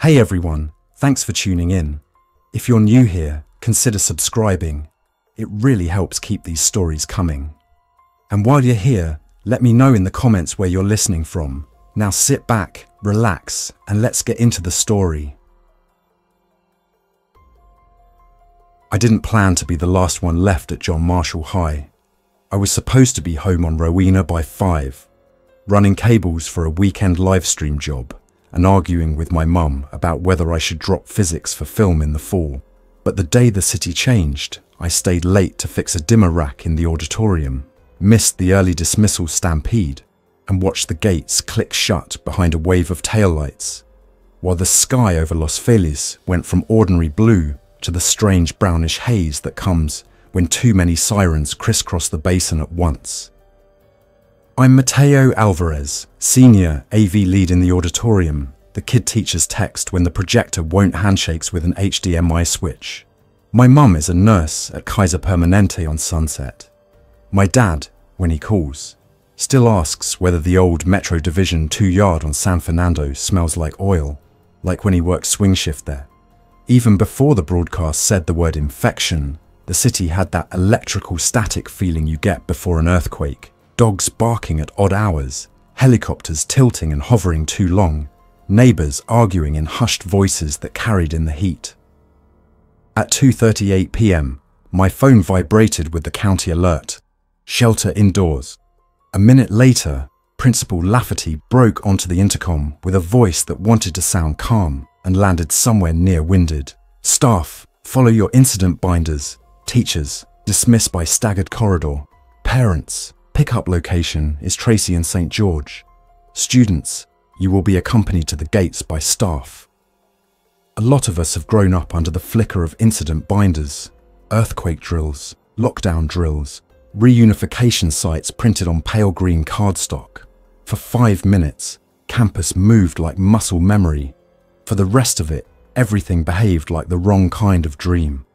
Hey everyone, thanks for tuning in. If you're new here, consider subscribing. It really helps keep these stories coming. And while you're here, let me know in the comments where you're listening from. Now sit back, relax, and let's get into the story. I didn't plan to be the last one left at John Marshall High. I was supposed to be home on Rowena by 5, running cables for a weekend livestream job and arguing with my mum about whether I should drop physics for film in the fall. But the day the city changed, I stayed late to fix a dimmer rack in the auditorium, missed the early dismissal stampede, and watched the gates click shut behind a wave of taillights, while the sky over Los Feliz went from ordinary blue to the strange brownish haze that comes when too many sirens crisscross the basin at once. I'm Mateo Alvarez, Senior AV Lead in the auditorium, the kid teacher's text when the projector won't handshakes with an HDMI switch. My mum is a nurse at Kaiser Permanente on Sunset. My dad, when he calls, still asks whether the old Metro Division 2-yard on San Fernando smells like oil, like when he worked swing shift there. Even before the broadcast said the word infection, the city had that electrical static feeling you get before an earthquake. Dogs barking at odd hours, helicopters tilting and hovering too long, neighbours arguing in hushed voices that carried in the heat. At 2:38 p.m, my phone vibrated with the county alert. Shelter indoors. A minute later, Principal Lafferty broke onto the intercom with a voice that wanted to sound calm and landed somewhere near-winded. Staff, follow your incident binders. Teachers, dismiss by staggered corridor. Parents, pickup location is Tracy and St. George. Students, you will be accompanied to the gates by staff. A lot of us have grown up under the flicker of incident binders, earthquake drills, lockdown drills, reunification sites printed on pale green cardstock. For 5 minutes, campus moved like muscle memory. For the rest of it, everything behaved like the wrong kind of dream.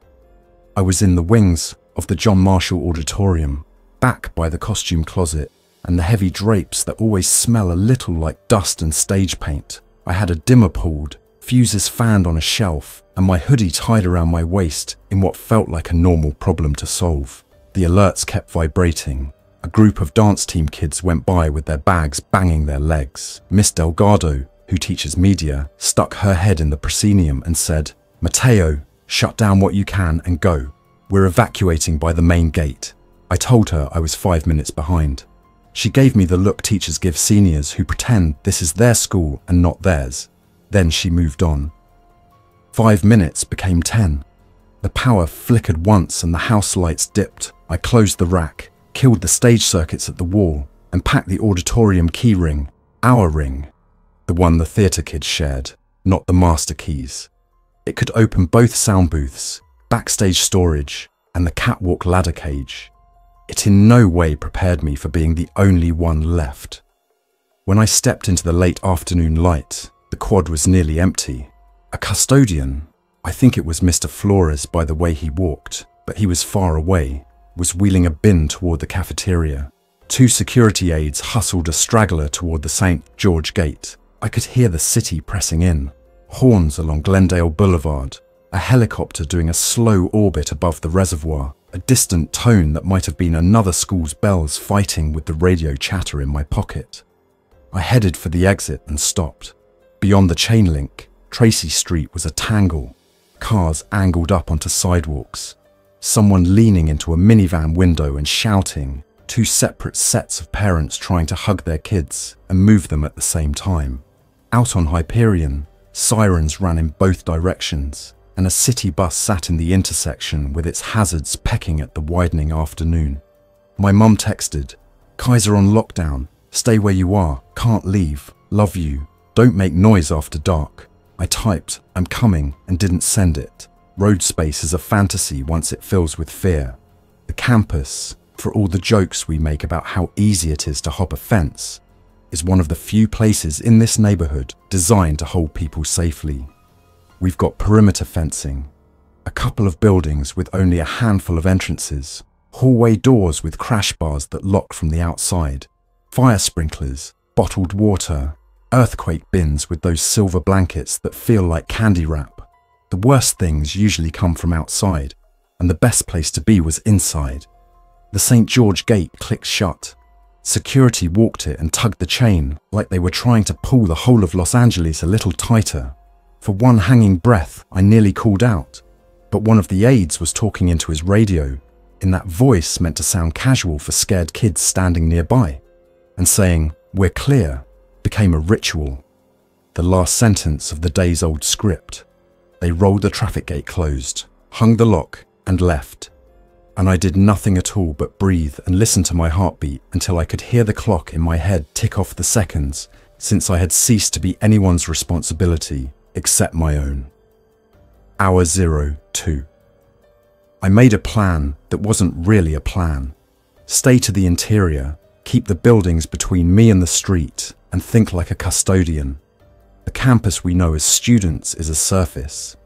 I was in the wings of the John Marshall Auditorium, back by the costume closet and the heavy drapes that always smell a little like dust and stage paint. I had a dimmer pulled, fuses fanned on a shelf, and my hoodie tied around my waist in what felt like a normal problem to solve. The alerts kept vibrating. A group of dance team kids went by with their bags banging their legs. Miss Delgado, who teaches media, stuck her head in the proscenium and said, "Mateo, shut down what you can and go. We're evacuating by the main gate." I told her I was 5 minutes behind. She gave me the look teachers give seniors who pretend this is their school and not theirs. Then she moved on. 5 minutes became 10. The power flickered once and the house lights dipped. I closed the rack, killed the stage circuits at the wall, and packed the auditorium key ring, our ring, the one the theatre kids shared, not the master keys. It could open both sound booths, backstage storage, and the catwalk ladder cage. It in no way prepared me for being the only one left. When I stepped into the late afternoon light, the quad was nearly empty. A custodian, I think it was Mr. Flores by the way he walked, but he was far away, was wheeling a bin toward the cafeteria. 2 security aides hustled a straggler toward the St. George gate. I could hear the city pressing in, horns along Glendale Boulevard, a helicopter doing a slow orbit above the reservoir, a distant tone that might have been another school's bells fighting with the radio chatter in my pocket. I headed for the exit and stopped. Beyond the chain link, Tracy Street was a tangle, cars angled up onto sidewalks, someone leaning into a minivan window and shouting, 2 separate sets of parents trying to hug their kids and move them at the same time. Out on Hyperion, sirens ran in both directions, and a city bus sat in the intersection with its hazards pecking at the widening afternoon. My mum texted, "Kaiser on lockdown, stay where you are, can't leave, love you, don't make noise after dark." I typed, "I'm coming," and didn't send it. Road space is a fantasy once it fills with fear. The campus, for all the jokes we make about how easy it is to hop a fence, is one of the few places in this neighbourhood designed to hold people safely. We've got perimeter fencing, a couple of buildings with only a handful of entrances, hallway doors with crash bars that lock from the outside, fire sprinklers, bottled water, Earthquake bins with those silver blankets that feel like candy wrap. The worst things usually come from outside, and the best place to be was inside. The St. George gate clicked shut. Security walked it and tugged the chain like they were trying to pull the whole of Los Angeles a little tighter. For one hanging breath, I nearly called out, but one of the aides was talking into his radio, in that voice meant to sound casual for scared kids standing nearby, and saying, "We're clear," became a ritual. The last sentence of the days-old script. They rolled the traffic gate closed, hung the lock, and left. And I did nothing at all but breathe and listen to my heartbeat until I could hear the clock in my head tick off the seconds, since I had ceased to be anyone's responsibility except my own. Hour 02. I made a plan that wasn't really a plan. Stay to the interior, keep the buildings between me and the street, and think like a custodian. The campus we know as students is a surface.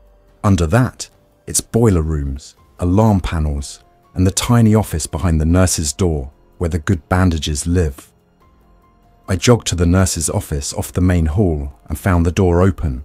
Under that, it's boiler rooms, alarm panels, and the tiny office behind the nurse's door where the good bandages live. I jogged to the nurse's office off the main hall and found the door open.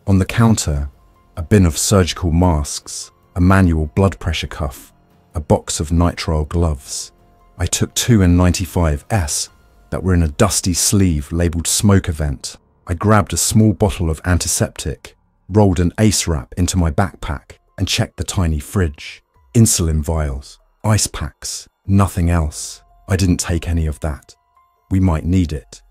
On the counter, a bin of surgical masks, a manual blood pressure cuff, a box of nitrile gloves. I took 2 N95s that were in a dusty sleeve labelled smoke event. I grabbed a small bottle of antiseptic, rolled an ACE wrap into my backpack and checked the tiny fridge. Insulin vials, ice packs, nothing else. I didn't take any of that. We might need it.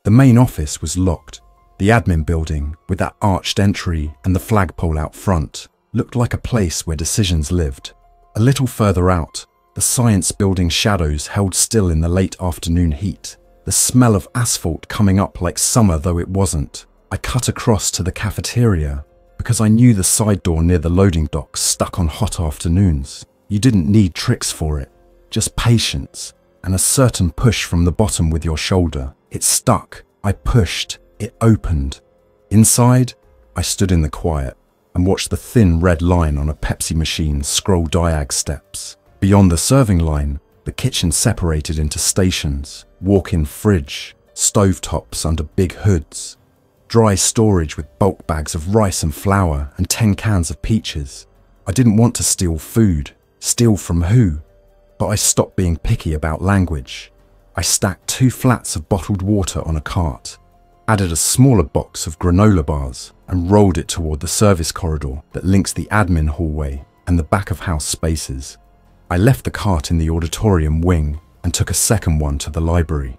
The main office was locked. The admin building, with that arched entry and the flagpole out front, looked like a place where decisions lived. A little further out, the science building shadows held still in the late afternoon heat, the smell of asphalt coming up like summer though it wasn't. I cut across to the cafeteria because I knew the side door near the loading docks stuck on hot afternoons. You didn't need tricks for it, just patience and a certain push from the bottom with your shoulder. It stuck. I pushed. It opened. Inside, I stood in the quiet and watched the thin red line on a Pepsi machine scroll diag steps. Beyond the serving line, the kitchen separated into stations, walk-in fridge, stovetops under big hoods, dry storage with bulk bags of rice and flour and 10 cans of peaches. I didn't want to steal food. Steal from who? But I stopped being picky about language. I stacked 2 flats of bottled water on a cart, added a smaller box of granola bars, and rolled it toward the service corridor that links the admin hallway and the back-of-house spaces. I left the cart in the auditorium wing and took a second one to the library.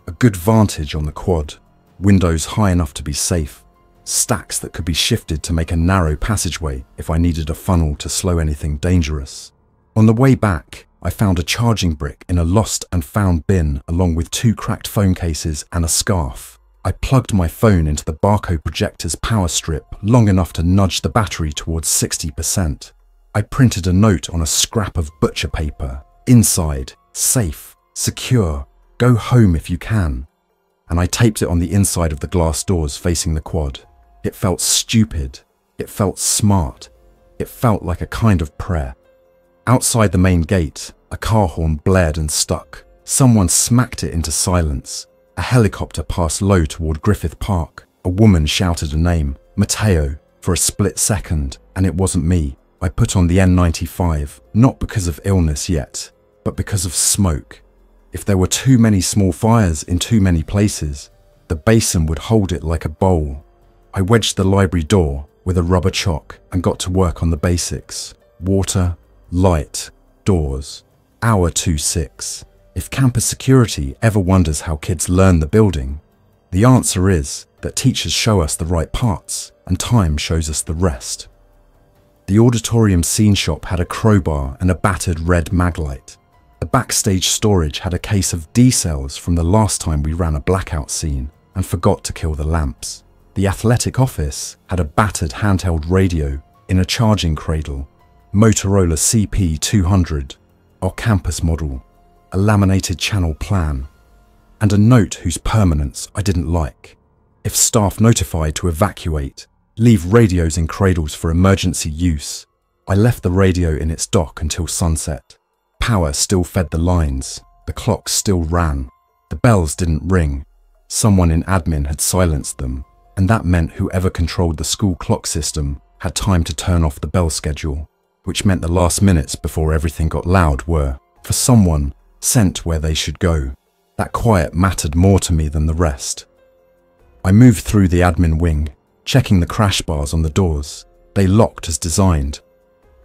A good vantage on the quad, windows high enough to be safe, stacks that could be shifted to make a narrow passageway if I needed a funnel to slow anything dangerous. On the way back, I found a charging brick in a lost and found bin along with 2 cracked phone cases and a scarf. I plugged my phone into the barcode projector's power strip long enough to nudge the battery towards 60%. I printed a note on a scrap of butcher paper. Inside, safe, secure, go home if you can. And I taped it on the inside of the glass doors facing the quad. It felt stupid. It felt smart. It felt like a kind of prayer. Outside the main gate, a car horn blared and stuck. Someone smacked it into silence. A helicopter passed low toward Griffith Park. A woman shouted a name, Mateo, for a split second, and it wasn't me. I put on the N95, not because of illness yet, but because of smoke. If there were too many small fires in too many places, the basin would hold it like a bowl. I wedged the library door with a rubber chock and got to work on the basics. Water, light, doors. Hour 26. If campus security ever wonders how kids learn the building, the answer is that teachers show us the right parts and time shows us the rest. The auditorium scene shop had a crowbar and a battered red maglite. The backstage storage had a case of D-cells from the last time we ran a blackout scene and forgot to kill the lamps. The athletic office had a battered handheld radio in a charging cradle, Motorola CP200, our campus model, a laminated channel plan, and a note whose permanence I didn't like. If staff notified to evacuate, leave radios in cradles for emergency use. I left the radio in its dock until sunset. Power still fed the lines, the clock still ran, the bells didn't ring. Someone in admin had silenced them, and that meant whoever controlled the school clock system had time to turn off the bell schedule, which meant the last minutes before everything got loud were, for someone, sent where they should go. That quiet mattered more to me than the rest. I moved through the admin wing, checking the crash bars on the doors. They locked as designed.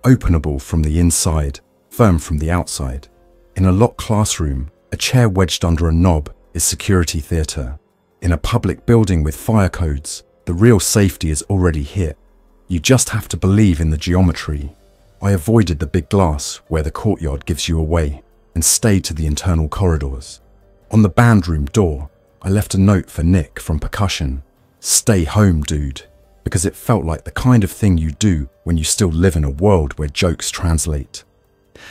Openable from the inside, firm from the outside. In a locked classroom, a chair wedged under a knob is security theatre. In a public building with fire codes, the real safety is already here. You just have to believe in the geometry. I avoided the big glass where the courtyard gives you away and stayed to the internal corridors. On the band room door, I left a note for Nick from percussion. Stay home, dude, because it felt like the kind of thing you do when you still live in a world where jokes translate.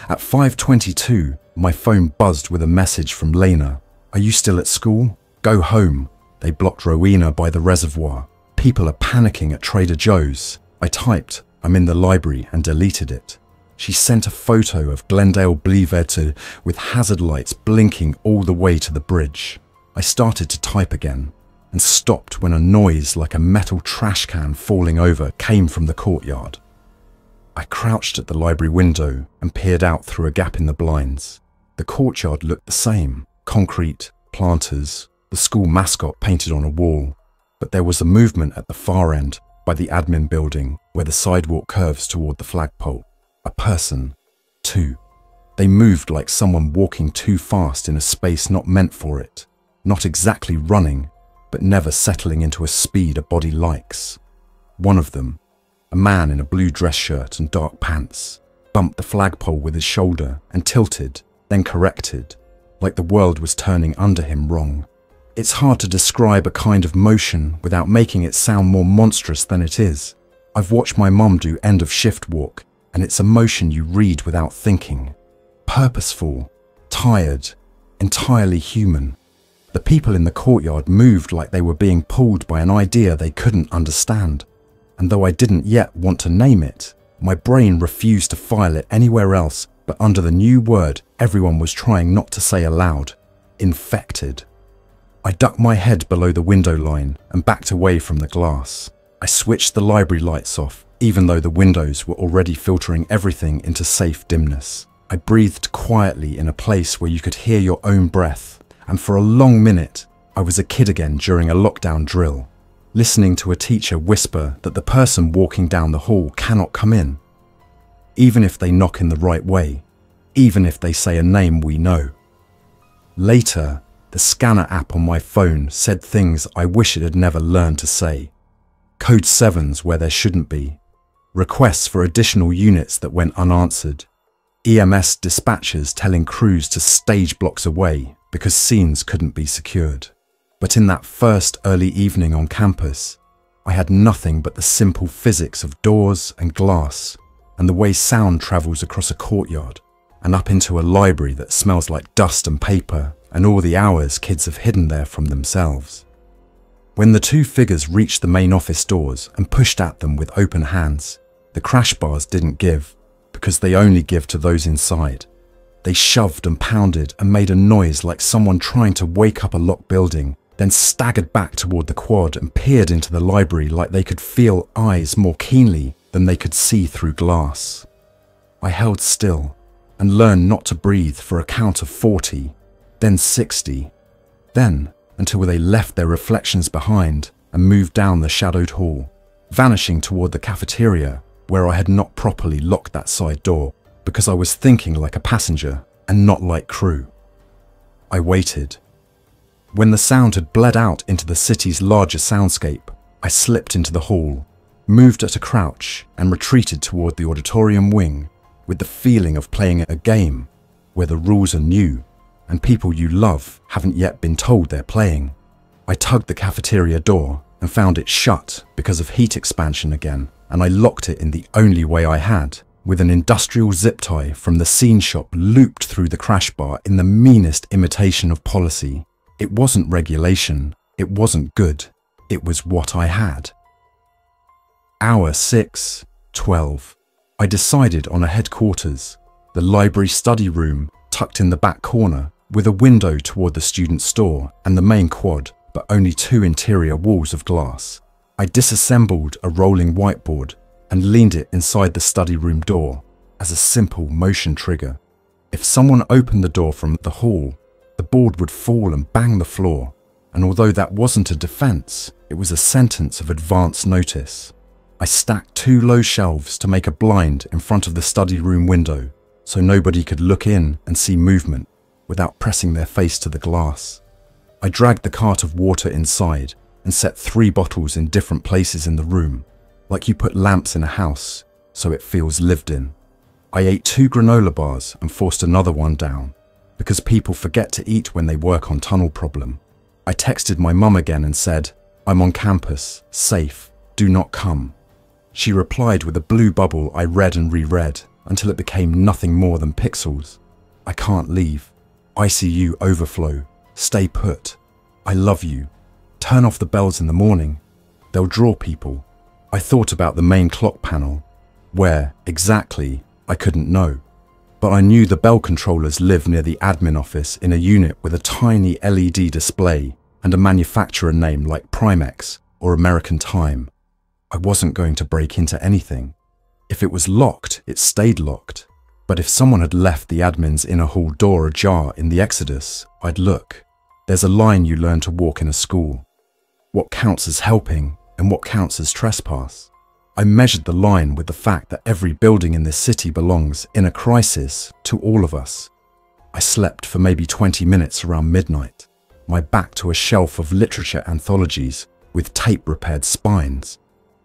At 5:22, my phone buzzed with a message from Lena. Are you still at school? Go home. They blocked Rowena by the reservoir. People are panicking at Trader Joe's. I typed, I'm in the library, and deleted it. She sent a photo of Glendale Boulevard with hazard lights blinking all the way to the bridge. I started to type again and stopped when a noise like a metal trash can falling over came from the courtyard. I crouched at the library window and peered out through a gap in the blinds. The courtyard looked the same. Concrete, planters, the school mascot painted on a wall. But there was a movement at the far end, by the admin building, where the sidewalk curves toward the flagpole. A person. Two. They moved like someone walking too fast in a space not meant for it. Not exactly running, but never settling into a speed a body likes. One of them, a man in a blue dress shirt and dark pants, bumped the flagpole with his shoulder and tilted, then corrected, like the world was turning under him wrong. It's hard to describe a kind of motion without making it sound more monstrous than it is. I've watched my mum do end of shift walk, and it's a motion you read without thinking. Purposeful, tired, entirely human. The people in the courtyard moved like they were being pulled by an idea they couldn't understand. And though I didn't yet want to name it, my brain refused to file it anywhere else but under the new word everyone was trying not to say aloud: infected. I ducked my head below the window line and backed away from the glass. I switched the library lights off, even though the windows were already filtering everything into safe dimness. I breathed quietly in a place where you could hear your own breath, and for a long minute, I was a kid again during a lockdown drill, listening to a teacher whisper that the person walking down the hall cannot come in, even if they knock in the right way, even if they say a name we know. Later, the scanner app on my phone said things I wish it had never learned to say. Code 7s where there shouldn't be. Requests for additional units that went unanswered. EMS dispatchers telling crews to stage blocks away because scenes couldn't be secured. But in that first early evening on campus, I had nothing but the simple physics of doors and glass and the way sound travels across a courtyard and up into a library that smells like dust and paper and all the hours kids have hidden there from themselves. When the two figures reached the main office doors and pushed at them with open hands, the crash bars didn't give, because they only give to those inside. They shoved and pounded and made a noise like someone trying to wake up a locked building, then staggered back toward the quad and peered into the library like they could feel eyes more keenly than they could see through glass. I held still and learned not to breathe for a count of 40, then 60, then until they left their reflections behind and moved down the shadowed hall, vanishing toward the cafeteria where I had not properly locked that side door because I was thinking like a passenger and not like crew. I waited. When the sound had bled out into the city's larger soundscape, I slipped into the hall, moved at a crouch and retreated toward the auditorium wing with the feeling of playing a game where the rules are new and people you love haven't yet been told they're playing. I tugged the cafeteria door and found it shut because of heat expansion again, and I locked it in the only way I had, with an industrial zip tie from the scene shop looped through the crash bar in the meanest imitation of policy. It wasn't regulation, it wasn't good, it was what I had. Hour 6:12. I decided on a headquarters, the library study room tucked in the back corner, with a window toward the student store and the main quad but only 2 interior walls of glass. I disassembled a rolling whiteboard and leaned it inside the study room door as a simple motion trigger. If someone opened the door from the hall, the board would fall and bang the floor, and although that wasn't a defense, it was a sentence of advance notice. I stacked 2 low shelves to make a blind in front of the study room window so nobody could look in and see movement without pressing their face to the glass. I dragged the cart of water inside and set 3 bottles in different places in the room, like you put lamps in a house so it feels lived in. I ate 2 granola bars and forced another one down, because people forget to eat when they work on tunnel problem. I texted my mum again and said, "I'm on campus, safe, do not come." She replied with a blue bubble I read and reread until it became nothing more than pixels. "I can't leave. ICU overflow. Stay put. I love you. Turn off the bells in the morning. They'll draw people." I thought about the main clock panel. Where, exactly, I couldn't know. But I knew the bell controllers live near the admin office in a unit with a tiny LED display and a manufacturer name like Primex or American Time. I wasn't going to break into anything. If it was locked, it stayed locked. But if someone had left the admin's inner hall door ajar in the Exodus, I'd look. There's a line you learn to walk in a school. What counts as helping and what counts as trespass? I measured the line with the fact that every building in this city belongs, in a crisis, to all of us. I slept for maybe 20 minutes around midnight, my back to a shelf of literature anthologies with tape-repaired spines.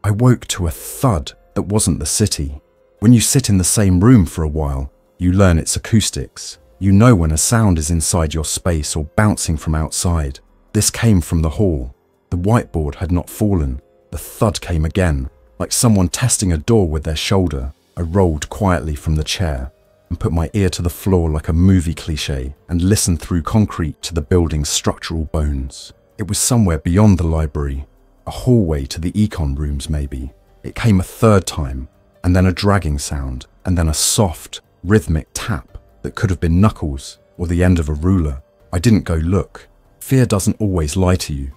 I woke to a thud that wasn't the city. When you sit in the same room for a while, you learn its acoustics. You know when a sound is inside your space or bouncing from outside. This came from the hall. The whiteboard had not fallen. The thud came again, like someone testing a door with their shoulder. I rolled quietly from the chair and put my ear to the floor like a movie cliché and listened through concrete to the building's structural bones. It was somewhere beyond the library, a hallway to the econ rooms maybe. It came a third time, and then a dragging sound, and then a soft, rhythmic tap that could have been knuckles or the end of a ruler. I didn't go look. Fear doesn't always lie to you.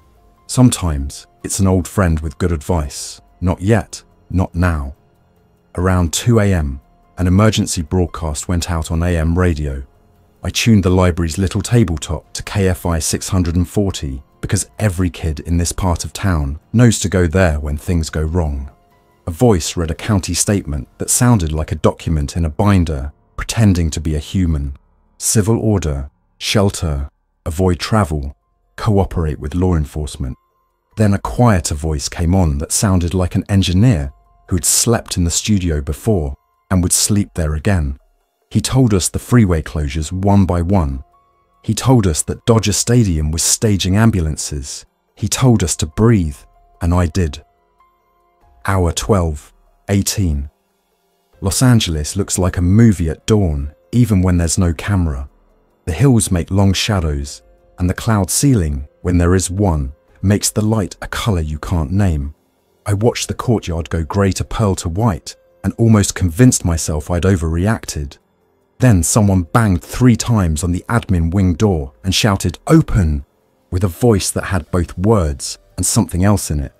Sometimes it's an old friend with good advice. Not yet, not now. Around 2 a.m, an emergency broadcast went out on AM radio. I tuned the library's little tabletop to KFI 640 because every kid in this part of town knows to go there when things go wrong. A voice read a county statement that sounded like a document in a binder, pretending to be a human. Civil order, shelter, avoid travel, cooperate with law enforcement. Then a quieter voice came on that sounded like an engineer who had slept in the studio before and would sleep there again. He told us the freeway closures one by one. He told us that Dodger Stadium was staging ambulances. He told us to breathe, and I did. Hour 12, 18. Los Angeles looks like a movie at dawn, even when there's no camera. The hills make long shadows, and the cloud ceiling, when there is one, makes the light a colour you can't name. I watched the courtyard go grey to pearl to white and almost convinced myself I'd overreacted. Then someone banged 3 times on the admin wing door and shouted, "Open!" with a voice that had both words and something else in it.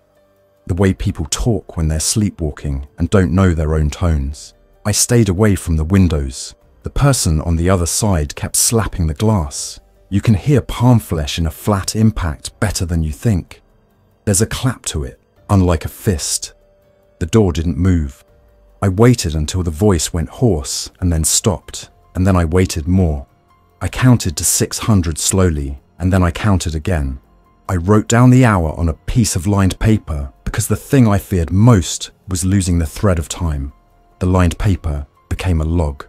The way people talk when they're sleepwalking and don't know their own tones. I stayed away from the windows. The person on the other side kept slapping the glass. You can hear palm flesh in a flat impact better than you think. There's a clap to it, unlike a fist. The door didn't move. I waited until the voice went hoarse and then stopped, and then I waited more. I counted to 600 slowly, and then I counted again. I wrote down the hour on a piece of lined paper because the thing I feared most was losing the thread of time. The lined paper became a log.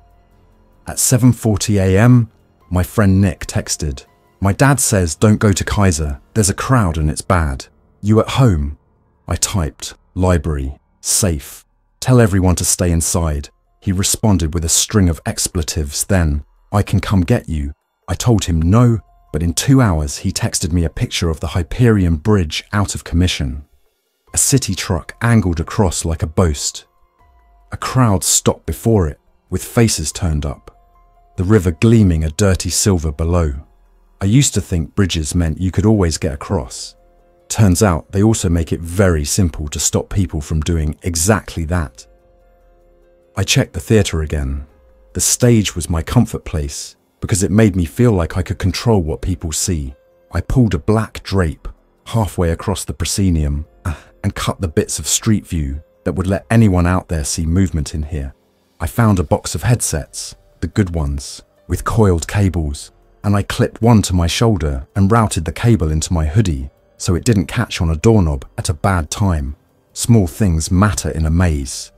At 7:40 a.m, my friend Nick texted, "My dad says don't go to Kaiser, there's a crowd and it's bad. You at home?" I typed, "Library, safe, tell everyone to stay inside." He responded with a string of expletives then, "I can come get you." I told him no, but in 2 hours he texted me a picture of the Hyperion Bridge out of commission. A city truck angled across like a boast. A crowd stopped before it, with faces turned up. The river gleaming a dirty silver below. I used to think bridges meant you could always get across. Turns out they also make it very simple to stop people from doing exactly that. I checked the theatre again. The stage was my comfort place because it made me feel like I could control what people see. I pulled a black drape halfway across the proscenium and cut the bits of street view that would let anyone out there see movement in here. I found a box of headsets, the good ones, with coiled cables, and I clipped one to my shoulder and routed the cable into my hoodie so it didn't catch on a doorknob at a bad time. Small things matter in a maze.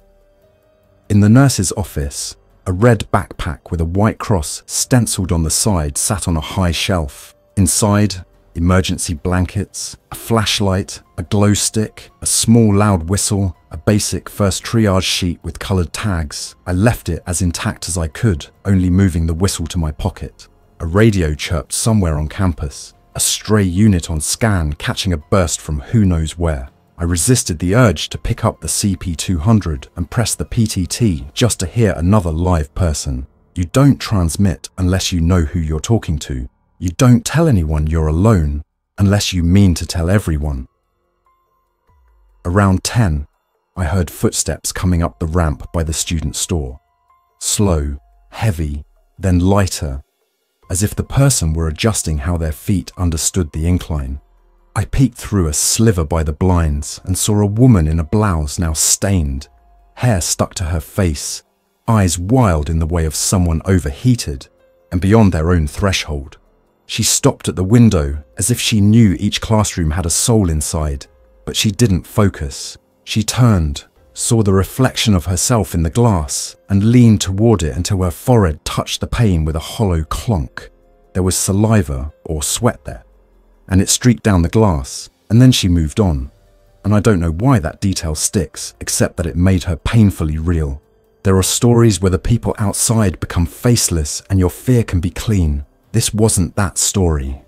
In the nurse's office, a red backpack with a white cross stenciled on the side sat on a high shelf. Inside, emergency blankets, a flashlight, a glow stick, a small loud whistle, a basic first triage sheet with coloured tags. I left it as intact as I could, only moving the whistle to my pocket. A radio chirped somewhere on campus, a stray unit on scan catching a burst from who knows where. I resisted the urge to pick up the CP200 and press the PTT just to hear another live person. You don't transmit unless you know who you're talking to. You don't tell anyone you're alone unless you mean to tell everyone. Around 10, I heard footsteps coming up the ramp by the student store. Slow, heavy, then lighter, as if the person were adjusting how their feet understood the incline. I peeked through a sliver by the blinds and saw a woman in a blouse now stained, hair stuck to her face, eyes wild in the way of someone overheated and beyond their own threshold. She stopped at the window as if she knew each classroom had a soul inside, but she didn't focus. She turned, saw the reflection of herself in the glass, and leaned toward it until her forehead touched the pane with a hollow clunk. There was saliva or sweat there, and it streaked down the glass, and then she moved on. And I don't know why that detail sticks, except that it made her painfully real. There are stories where the people outside become faceless and your fear can be clean. This wasn't that story.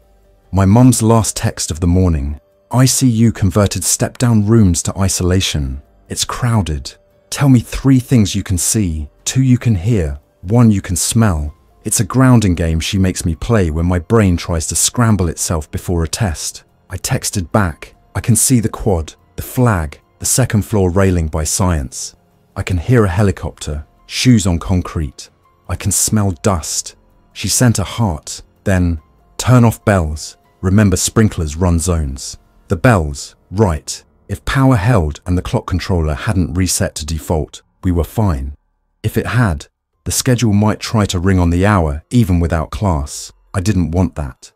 My mum's last text of the morning. ICU converted step-down rooms to isolation. It's crowded. Tell me 3 things you can see, 2 you can hear, 1 you can smell. It's a grounding game she makes me play when my brain tries to scramble itself before a test. I texted back. I can see the quad, the flag, the second floor railing by science. I can hear a helicopter, shoes on concrete. I can smell dust. She sent a heart, then, turn off bells. Remember sprinklers run zones. The bells, right. If power held and the clock controller hadn't reset to default, we were fine. If it had, the schedule might try to ring on the hour even without class. I didn't want that.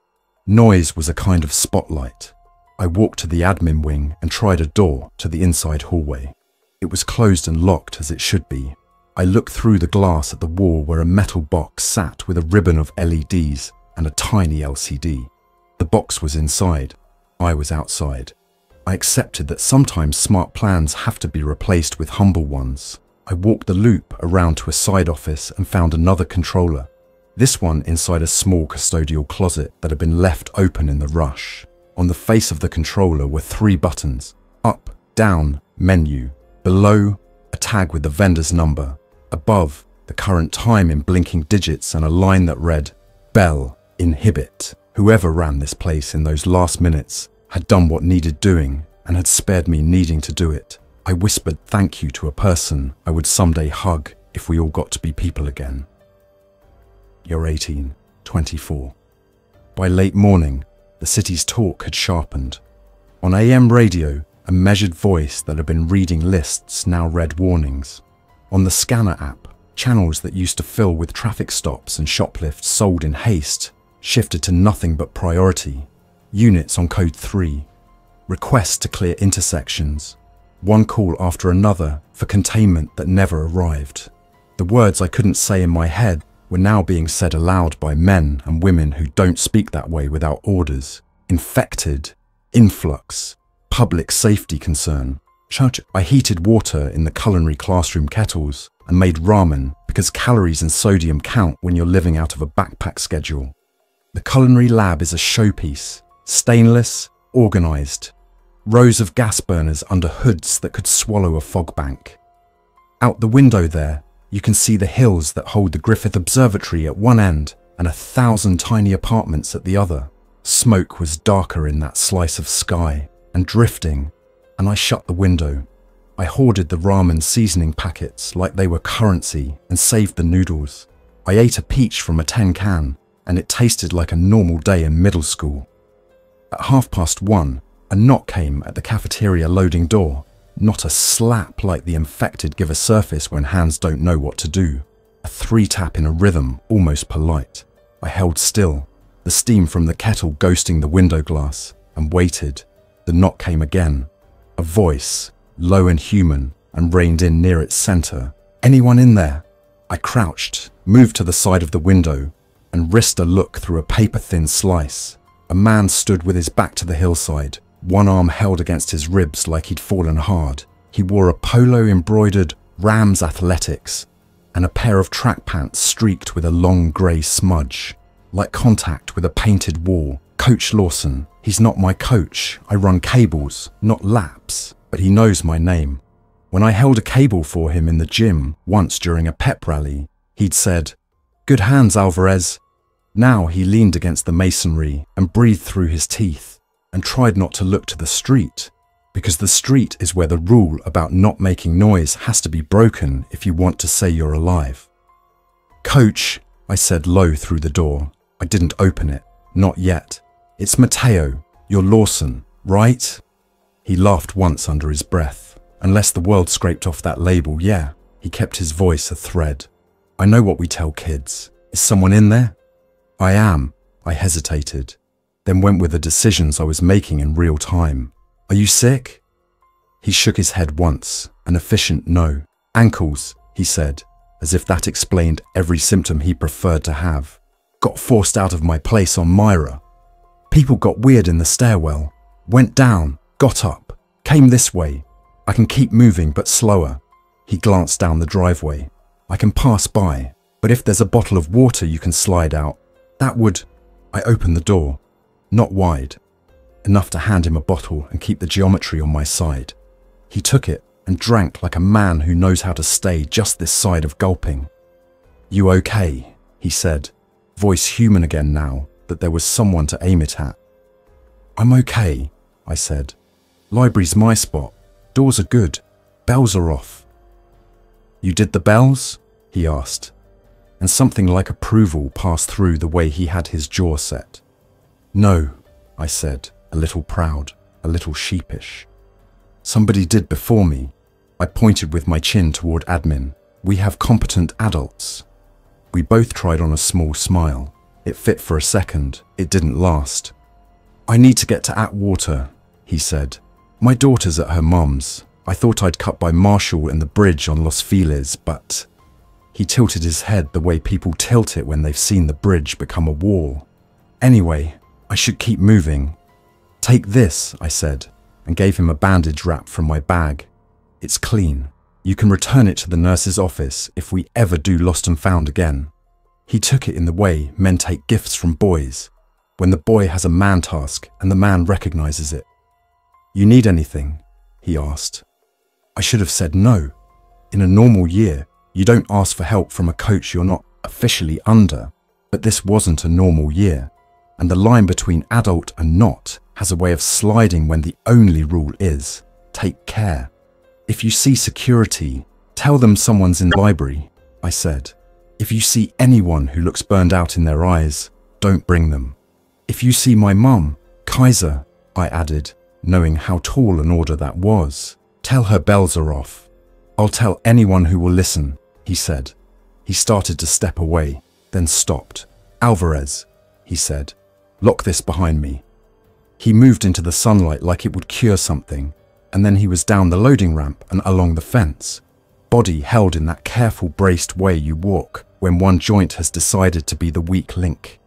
Noise was a kind of spotlight. I walked to the admin wing and tried a door to the inside hallway. It was closed and locked as it should be. I looked through the glass at the wall where a metal box sat with a ribbon of LEDs and a tiny LCD. The box was inside. I was outside. I accepted that sometimes smart plans have to be replaced with humble ones. I walked the loop around to a side office and found another controller. This one inside a small custodial closet that had been left open in the rush. On the face of the controller were 3 buttons. Up, down, menu. Below, a tag with the vendor's number. Above, the current time in blinking digits and a line that read, Bell, inhibit. Whoever ran this place in those last minutes had done what needed doing and had spared me needing to do it. I whispered thank you to a person I would someday hug if we all got to be people again. You're 18, 24. By late morning, the city's talk had sharpened. On AM radio, a measured voice that had been reading lists now read warnings. On the scanner app, channels that used to fill with traffic stops and shoplifts sold in haste shifted to nothing but priority. Units on code 3. Requests to clear intersections. One call after another for containment that never arrived. The words I couldn't say in my head were now being said aloud by men and women who don't speak that way without orders. Infected, influx, public safety concern. I heated water in the culinary classroom kettles and made ramen because calories and sodium count when you're living out of a backpack schedule. The culinary lab is a showpiece, stainless, organised. Rows of gas burners under hoods that could swallow a fog bank. Out the window there, you can see the hills that hold the Griffith Observatory at one end and 1,000 tiny apartments at the other. Smoke was darker in that slice of sky, and drifting, and I shut the window. I hoarded the ramen seasoning packets like they were currency and saved the noodles. I ate a peach from a tin can, and it tasted like a normal day in middle school. At 1:30, a knock came at the cafeteria loading door. Not a slap like the infected give a surface when hands don't know what to do. A 3-tap in a rhythm, almost polite. I held still, the steam from the kettle ghosting the window glass, and waited. The knock came again. A voice, low and human, and reined in near its center. "Anyone in there?" I crouched, moved to the side of the window, and risked a look through a paper-thin slice. A man stood with his back to the hillside, one arm held against his ribs like he'd fallen hard. He wore a polo-embroidered Rams Athletics and a pair of track pants streaked with a long grey smudge, like contact with a painted wall. "Coach Lawson. He's not my coach. I run cables, not laps, but he knows my name. When I held a cable for him in the gym once during a pep rally, he'd said, 'Good hands, Alvarez.' Now he leaned against the masonry and breathed through his teeth and tried not to look to the street, because the street is where the rule about not making noise has to be broken if you want to say you're alive. "Coach," I said low through the door. I didn't open it. Not yet. "It's Mateo. You're Lawson, right?" He laughed once under his breath. "Unless the world scraped off that label, yeah." He kept his voice a thread. "I know what we tell kids. Is someone in there?" "I am." I hesitated, then went with the decisions I was making in real time. "Are you sick?" He shook his head once, an efficient no. "Ankles," he said, as if that explained every symptom he preferred to have. "Got forced out of my place on Myra. People got weird in the stairwell. Went down, got up, came this way. I can keep moving, but slower." He glanced down the driveway. "I can pass by, but if there's a bottle of water you can slide out, that would..." I opened the door. Not wide. Enough to hand him a bottle and keep the geometry on my side. He took it and drank like a man who knows how to stay just this side of gulping. "You okay?" he said, voice human again now that there was someone to aim it at. "I'm okay," I said. "Library's my spot. Doors are good. Bells are off." "You did the bells?" he asked, and something like approval passed through the way he had his jaw set. "No," I said, a little proud, a little sheepish. "Somebody did before me." I pointed with my chin toward admin. "We have competent adults." We both tried on a small smile. It fit for a second. It didn't last. "I need to get to Atwater," he said. "My daughter's at her mum's. I thought I'd cut by Marshall and the bridge on Los Feliz, but..." He tilted his head the way people tilt it when they've seen the bridge become a wall. "Anyway, I should keep moving." "Take this," I said, and gave him a bandage wrap from my bag. "It's clean. You can return it to the nurse's office if we ever do lost and found again." He took it in the way men take gifts from boys, when the boy has a man task and the man recognizes it. "You need anything?" he asked. I should have said no. In a normal year, you don't ask for help from a coach you're not officially under, but this wasn't a normal year, and the line between adult and not has a way of sliding when the only rule is, take care. "If you see security, tell them someone's in the library," I said. "If you see anyone who looks burned out in their eyes, don't bring them. If you see my mum, Kaiser," I added, knowing how tall an order that was, "tell her bells are off." "I'll tell anyone who will listen," he said. He started to step away, then stopped. "Alvarez," he said, "lock this behind me." He moved into the sunlight like it would cure something, and then he was down the loading ramp and along the fence, body held in that careful braced way you walk when one joint has decided to be the weak link.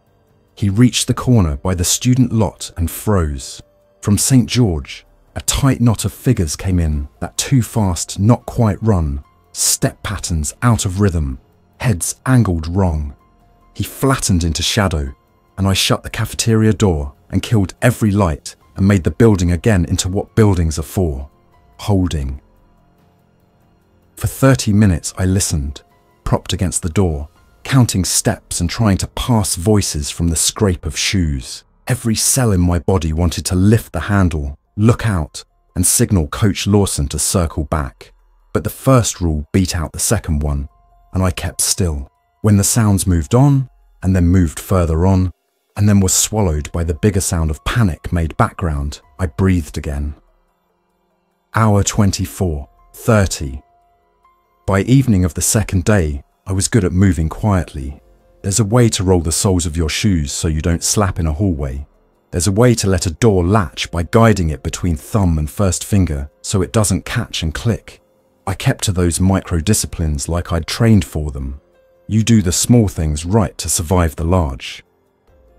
He reached the corner by the student lot and froze. From St. George, a tight knot of figures came in, that too fast, not quite run, step patterns out of rhythm, heads angled wrong. He flattened into shadow, and I shut the cafeteria door and killed every light and made the building again into what buildings are for, holding. For 30 minutes I listened, propped against the door, counting steps and trying to pass voices from the scrape of shoes. Every cell in my body wanted to lift the handle, look out, and signal Coach Lawson to circle back. But the first rule beat out the second one, and I kept still. When the sounds moved on, and then moved further on, and then was swallowed by the bigger sound of panic made background, I breathed again. Hour 24, 30. By evening of the second day, I was good at moving quietly. There's a way to roll the soles of your shoes so you don't slap in a hallway. There's a way to let a door latch by guiding it between thumb and first finger so it doesn't catch and click. I kept to those micro-disciplines like I'd trained for them. You do the small things right to survive the large.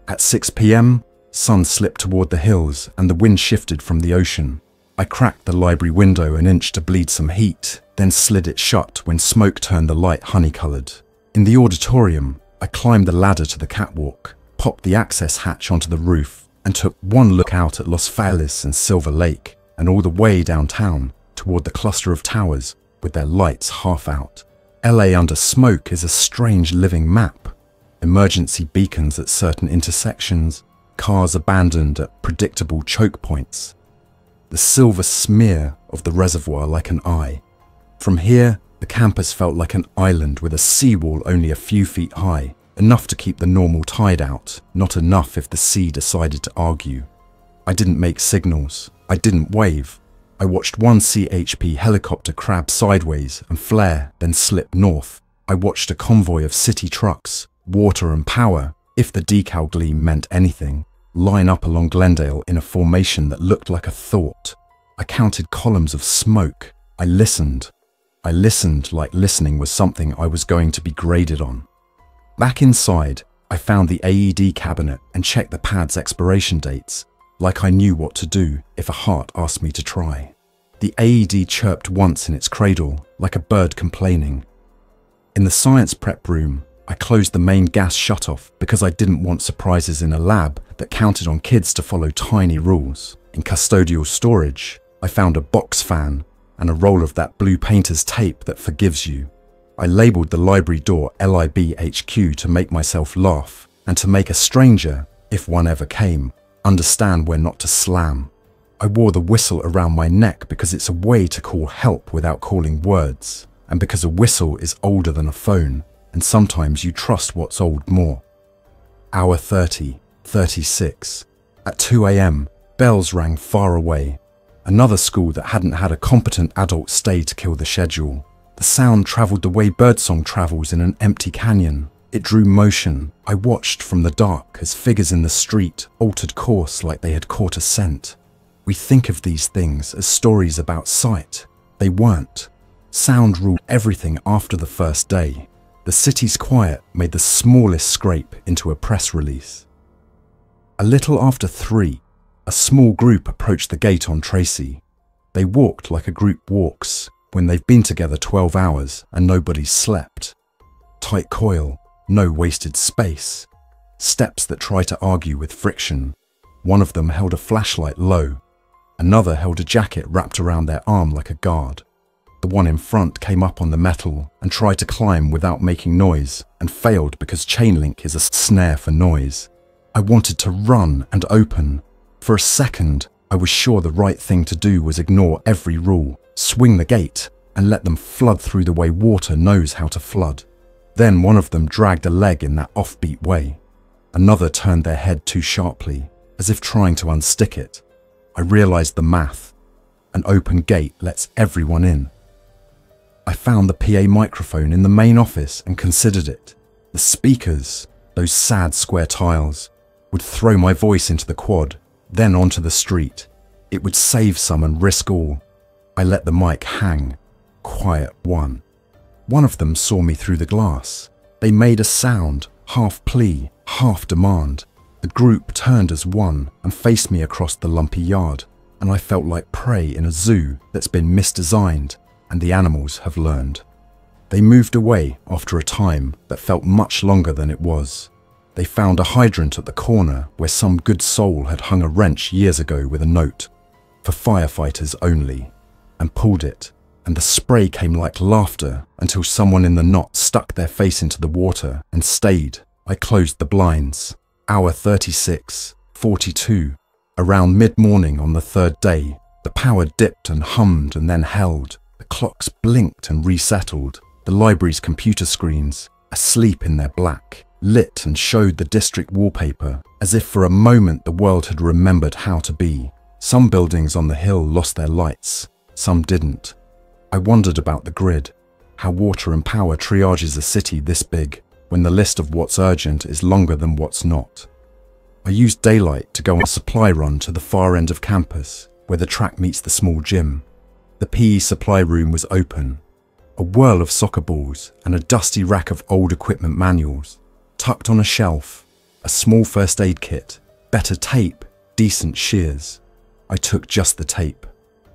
At 6 p.m, sun slipped toward the hills and the wind shifted from the ocean. I cracked the library window an inch to bleed some heat, then slid it shut when smoke turned the light honey-coloured. In the auditorium, I climbed the ladder to the catwalk, popped the access hatch onto the roof, and took one look out at Los Feliz and Silver Lake, and all the way downtown toward the cluster of towers with their lights half out. LA under smoke is a strange living map. Emergency beacons at certain intersections, cars abandoned at predictable choke points. The silver smear of the reservoir like an eye. From here, the campus felt like an island with a seawall only a few feet high, enough to keep the normal tide out, not enough if the sea decided to argue. I didn't make signals. I didn't wave. I watched one CHP helicopter crab sideways and flare, then slip north. I watched a convoy of city trucks, water and power, if the decal gleam meant anything, line up along Glendale in a formation that looked like a thought. I counted columns of smoke. I listened. I listened like listening was something I was going to be graded on. Back inside, I found the AED cabinet and checked the pad's expiration dates, like I knew what to do if a heart asked me to try. The AED chirped once in its cradle, like a bird complaining. In the science prep room, I closed the main gas shutoff because I didn't want surprises in a lab that counted on kids to follow tiny rules. In custodial storage, I found a box fan and a roll of that blue painter's tape that forgives you. I labelled the library door LIBHQ to make myself laugh and to make a stranger, if one ever came, understand where not to slam. I wore the whistle around my neck because it's a way to call help without calling words, and because a whistle is older than a phone, and sometimes you trust what's old more. Hour 30, 36. At 2 a.m, bells rang far away. Another school that hadn't had a competent adult stay to kill the schedule. The sound travelled the way birdsong travels in an empty canyon. It drew motion. I watched from the dark as figures in the street altered course like they had caught a scent. We think of these things as stories about sight. They weren't. Sound ruled everything after the first day. The city's quiet made the smallest scrape into a press release. A little after 3, a small group approached the gate on Tracy. They walked like a group walks when they've been together 12 hours and nobody's slept. Tight coil, no wasted space. Steps that try to argue with friction. One of them held a flashlight low. Another held a jacket wrapped around their arm like a guard. The one in front came up on the metal and tried to climb without making noise and failed because chain link is a snare for noise. I wanted to run and open. For a second, I was sure the right thing to do was ignore every rule, swing the gate, and let them flood through the way water knows how to flood. Then one of them dragged a leg in that offbeat way. Another turned their head too sharply, as if trying to unstick it. I realized the math. An open gate lets everyone in. I found the PA microphone in the main office and considered it. The speakers, those sad square tiles, would throw my voice into the quad, then onto the street. It would save some and risk all. I let the mic hang. Quiet one. One of them saw me through the glass. They made a sound, half plea, half demand. The group turned as one and faced me across the lumpy yard, and I felt like prey in a zoo that's been misdesigned, and the animals have learned. They moved away after a time that felt much longer than it was. They found a hydrant at the corner where some good soul had hung a wrench years ago with a note, "For firefighters only," and pulled it. and the spray came like laughter until someone in the knot stuck their face into the water and stayed. I closed the blinds. Hour 36:42. Around mid-morning on the third day, the power dipped and hummed and then held. The clocks blinked and resettled. The library's computer screens, asleep in their black, lit and showed the district wallpaper, as if for a moment the world had remembered how to be. Some buildings on the hill lost their lights, some didn't. I wondered about the grid, how water and power triages a city this big, when the list of what's urgent is longer than what's not. I used daylight to go on a supply run to the far end of campus, where the track meets the small gym. The PE supply room was open. A whirl of soccer balls and a dusty rack of old equipment manuals. Tucked on a shelf, a small first aid kit, better tape, decent shears. I took just the tape.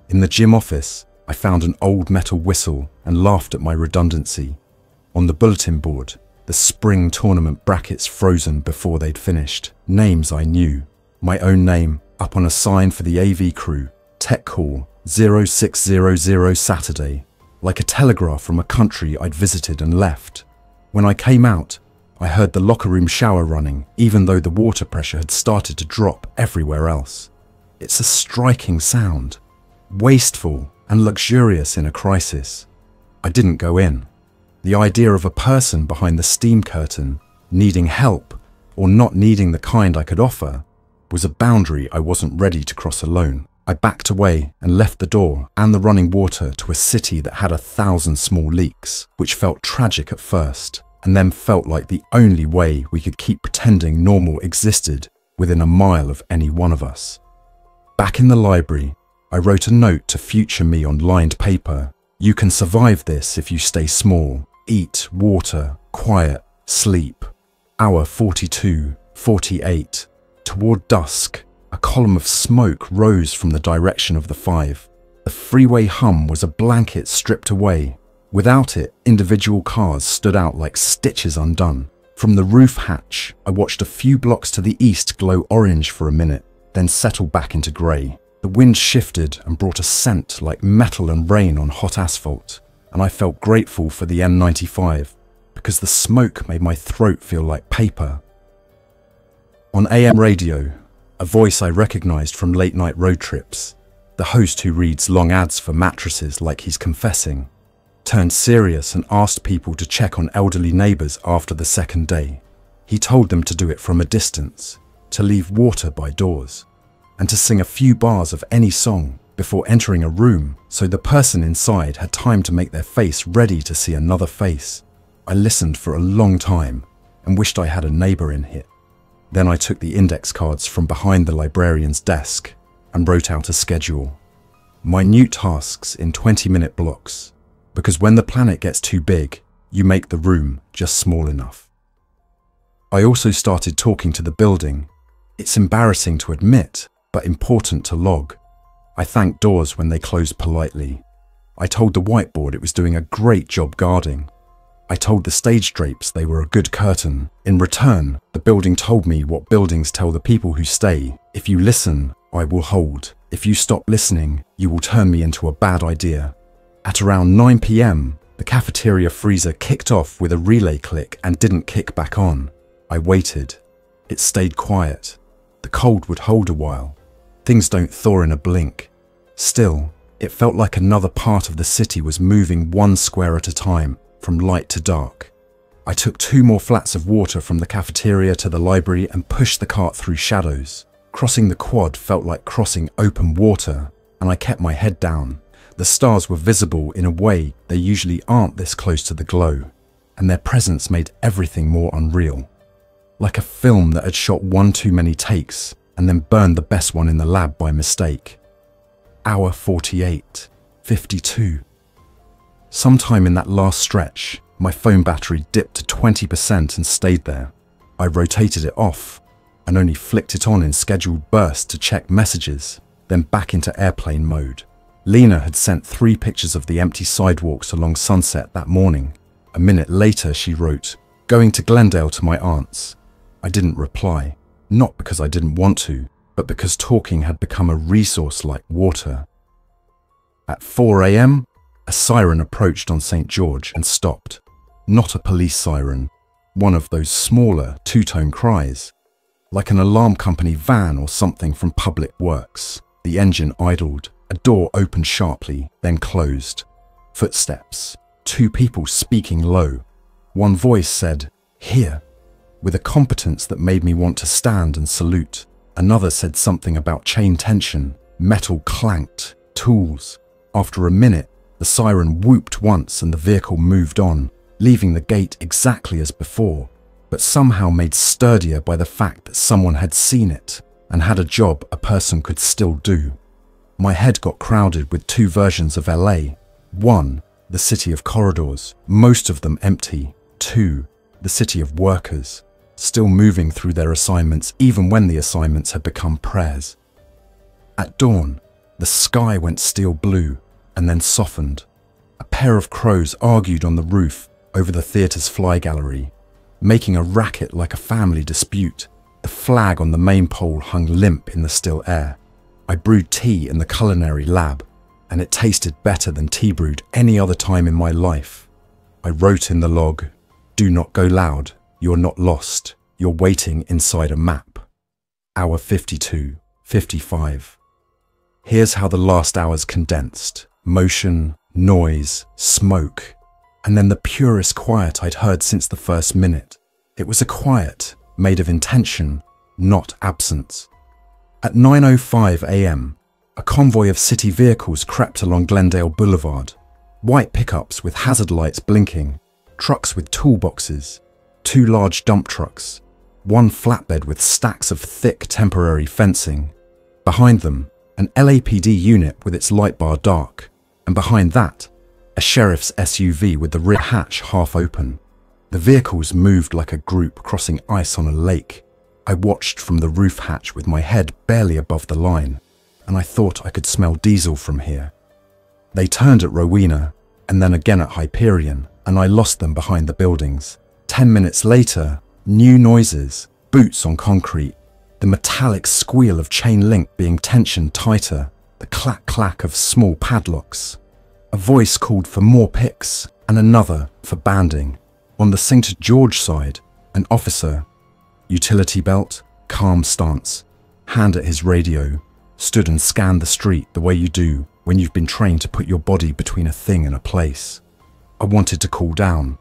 In the gym office, I found an old metal whistle and laughed at my redundancy. On the bulletin board, the spring tournament brackets frozen before they'd finished. Names I knew. My own name up on a sign for the AV crew. Tech call 0600 Saturday. Like a telegraph from a country I'd visited and left. When I came out, I heard the locker room shower running, even though the water pressure had started to drop everywhere else. It's a striking sound. Wasteful and luxurious in a crisis. I didn't go in. The idea of a person behind the steam curtain, needing help, or not needing the kind I could offer, was a boundary I wasn't ready to cross alone. I backed away and left the door and the running water to a city that had 1,000 small leaks, which felt tragic at first, and then felt like the only way we could keep pretending normal existed within a mile of any one of us. Back in the library, I wrote a note to future me on lined paper. You can survive this if you stay small. Eat, water, quiet, sleep. Hour 42:48. Toward dusk, a column of smoke rose from the direction of the 5. The freeway hum was a blanket stripped away. Without it, individual cars stood out like stitches undone. From the roof hatch, I watched a few blocks to the east glow orange for a minute, then settle back into grey. The wind shifted and brought a scent like metal and rain on hot asphalt, and I felt grateful for the M95, because the smoke made my throat feel like paper. On AM radio, a voice I recognised from late-night road trips, the host who reads long ads for mattresses like he's confessing, turned serious and asked people to check on elderly neighbours after the second day. He told them to do it from a distance, to leave water by doors, and to sing a few bars of any song before entering a room so the person inside had time to make their face ready to see another face. I listened for a long time and wished I had a neighbour in here. Then I took the index cards from behind the librarian's desk and wrote out a schedule. Minute tasks in 20-minute blocks, because when the planet gets too big, you make the room just small enough. I also started talking to the building. It's embarrassing to admit, but important to log. I thanked doors when they closed politely. I told the whiteboard it was doing a great job guarding. I told the stage drapes they were a good curtain. In return, the building told me what buildings tell the people who stay. If you listen, I will hold. If you stop listening, you will turn me into a bad idea. At around 9 p.m, the cafeteria freezer kicked off with a relay click and didn't kick back on. I waited. It stayed quiet. The cold would hold a while. Things don't thaw in a blink. Still, it felt like another part of the city was moving one square at a time, from light to dark. I took 2 more flats of water from the cafeteria to the library and pushed the cart through shadows. Crossing the quad felt like crossing open water, and I kept my head down. The stars were visible in a way they usually aren't this close to the glow, and their presence made everything more unreal. Like a film that had shot one too many takes and then burned the best one in the lab by mistake. Hour 48:52. Sometime in that last stretch, my phone battery dipped to 20% and stayed there. I rotated it off and only flicked it on in scheduled bursts to check messages, then back into airplane mode. Lena had sent 3 pictures of the empty sidewalks along Sunset that morning. A minute later she wrote, "Going to Glendale to my aunt's." I didn't reply, not because I didn't want to, but because talking had become a resource like water. At 4 a.m, a A siren approached on St. George and stopped. Not a police siren, one of those smaller two-tone cries. Like an alarm company van or something from Public Works. The engine idled. A door opened sharply, then closed. Footsteps. Two people speaking low. One voice said, "Here," with a competence that made me want to stand and salute. Another said something about chain tension. Metal clanked. Tools. After a minute, the siren whooped once and the vehicle moved on, leaving the gate exactly as before, but somehow made sturdier by the fact that someone had seen it and had a job a person could still do. My head got crowded with two versions of LA. One, the city of corridors, most of them empty. Two, the city of workers, still moving through their assignments even when the assignments had become prayers. At dawn, the sky went steel blue and then softened. A pair of crows argued on the roof over the theatre's fly gallery, making a racket like a family dispute. The flag on the main pole hung limp in the still air. I brewed tea in the culinary lab, and it tasted better than tea brewed any other time in my life. I wrote in the log, "Do not go loud, you're not lost, you're waiting inside a map." Hour 52, 55. Here's how the last hours condensed. Motion, noise, smoke, and then the purest quiet I'd heard since the first minute. It was a quiet made of intention, not absence. At 9:05 a.m., a convoy of city vehicles crept along Glendale Boulevard. White pickups with hazard lights blinking, trucks with toolboxes, two large dump trucks, one flatbed with stacks of thick temporary fencing. Behind them, an LAPD unit with its light bar dark, and behind that, a sheriff's SUV with the rear hatch half open. The vehicles moved like a group crossing ice on a lake. I watched from the roof hatch with my head barely above the line, and I thought I could smell diesel from here. They turned at Rowena, and then again at Hyperion, and I lost them behind the buildings. 10 minutes later, new noises, boots on concrete, the metallic squeal of chain link being tensioned tighter, the clack-clack of small padlocks. A voice called for more picks, and another for banding. On the St. George side, an officer, utility belt, calm stance, hand at his radio, stood and scanned the street the way you do when you've been trained to put your body between a thing and a place. I wanted to cool down.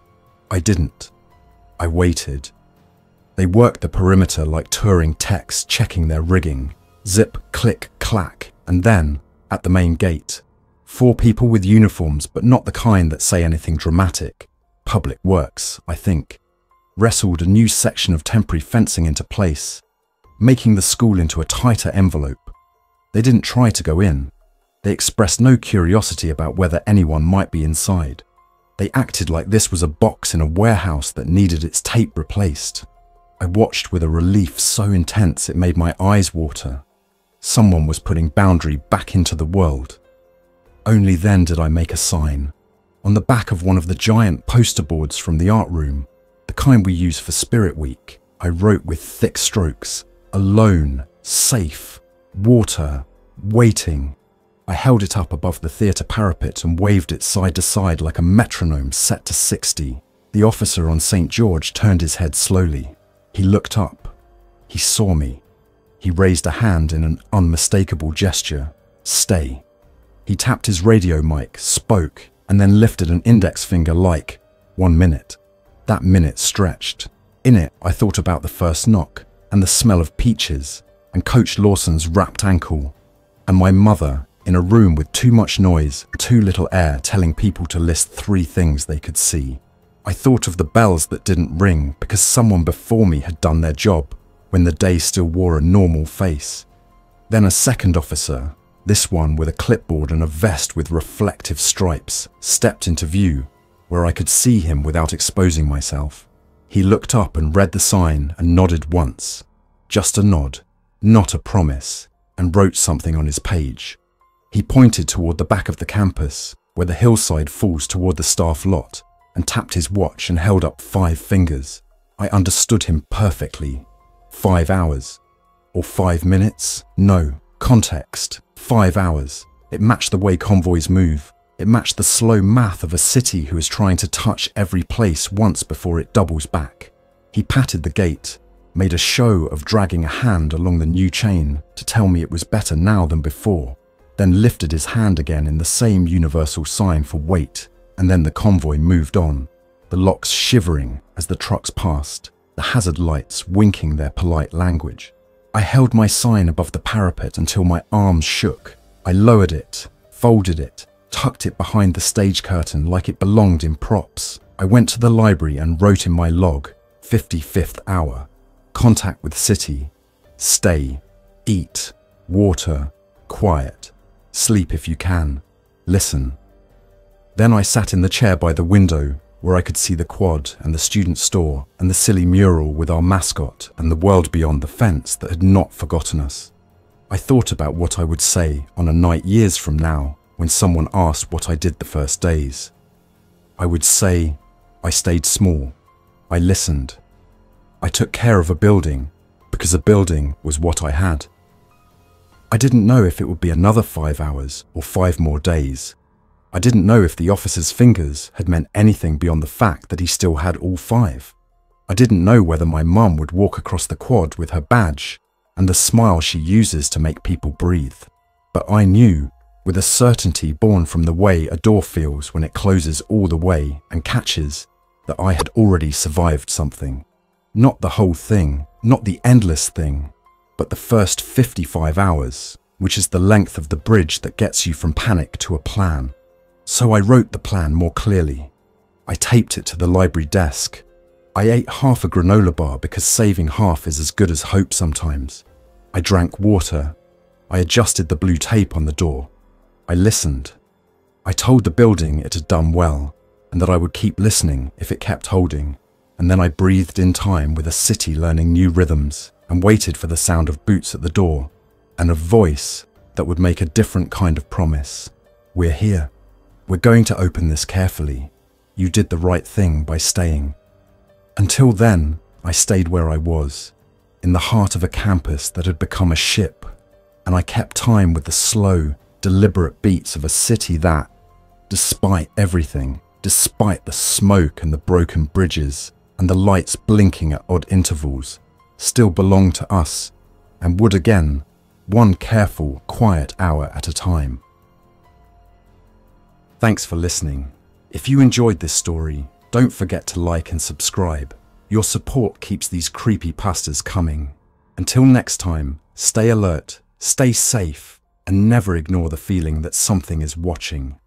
I didn't. I waited. They worked the perimeter like touring techs checking their rigging. Zip, click, clack, and then, at the main gate, 4 people with uniforms, but not the kind that say anything dramatic. Public Works, I think, wrestled a new section of temporary fencing into place, making the school into a tighter envelope. They didn't try to go in. They expressed no curiosity about whether anyone might be inside. They acted like this was a box in a warehouse that needed its tape replaced. I watched with a relief so intense it made my eyes water. Someone was putting boundary back into the world. Only then did I make a sign. On the back of one of the giant poster boards from the art room, the kind we use for Spirit Week, I wrote with thick strokes, "Alone, safe, water, waiting." I held it up above the theatre parapet and waved it side to side like a metronome set to 60. The officer on St. George turned his head slowly. He looked up. He saw me. He raised a hand in an unmistakable gesture. "Stay." He tapped his radio mic, spoke, and then lifted an index finger like, 1 minute. That minute stretched. In it, I thought about the first knock, and the smell of peaches, and Coach Lawson's wrapped ankle, and my mother in a room with too much noise, too little air, telling people to list 3 things they could see. I thought of the bells that didn't ring because someone before me had done their job when the day still wore a normal face. Then a second officer, this one with a clipboard and a vest with reflective stripes, stepped into view where I could see him without exposing myself. He looked up and read the sign and nodded once. Just a nod, not a promise, and wrote something on his page. He pointed toward the back of the campus, where the hillside falls toward the staff lot, and tapped his watch and held up 5 fingers. I understood him perfectly. 5 hours. Or 5 minutes? No. Context. 5 hours. It matched the way convoys move. It matched the slow math of a city who is trying to touch every place once before it doubles back. He patted the gate, made a show of dragging a hand along the new chain to tell me it was better now than before, then lifted his hand again in the same universal sign for wait, and then the convoy moved on, the locks shivering as the trucks passed, the hazard lights winking their polite language. I held my sign above the parapet until my arms shook. I lowered it, folded it, tucked it behind the stage curtain like it belonged in props. I went to the library and wrote in my log, 55th hour, contact with city, stay, eat, water, quiet, sleep if you can, listen. Then I sat in the chair by the window where I could see the quad and the student store and the silly mural with our mascot and the world beyond the fence that had not forgotten us. I thought about what I would say on a night years from now when someone asked what I did the first days. I would say, I stayed small. I listened. I took care of a building because a building was what I had. I didn't know if it would be another 5 hours or 5 more days. I didn't know if the officer's fingers had meant anything beyond the fact that he still had all 5. I didn't know whether my mum would walk across the quad with her badge and the smile she uses to make people breathe. But I knew, with a certainty born from the way a door feels when it closes all the way and catches, that I had already survived something. Not the whole thing, not the endless thing, but the first 55 hours, which is the length of the bridge that gets you from panic to a plan. So I wrote the plan more clearly. I taped it to the library desk. I ate half a granola bar because saving half is as good as hope sometimes. I drank water. I adjusted the blue tape on the door. I listened. I told the building it had done well and that I would keep listening if it kept holding. And then I breathed in time with a city learning new rhythms and waited for the sound of boots at the door and a voice that would make a different kind of promise. We're here. We're going to open this carefully. You did the right thing by staying. Until then, I stayed where I was, in the heart of a campus that had become a ship, and I kept time with the slow, deliberate beats of a city that, despite everything, despite the smoke and the broken bridges and the lights blinking at odd intervals, still belonged to us and would again, one careful, quiet hour at a time. Thanks for listening. If you enjoyed this story, don't forget to like and subscribe. Your support keeps these creepypastas coming. Until next time, stay alert, stay safe, and never ignore the feeling that something is watching.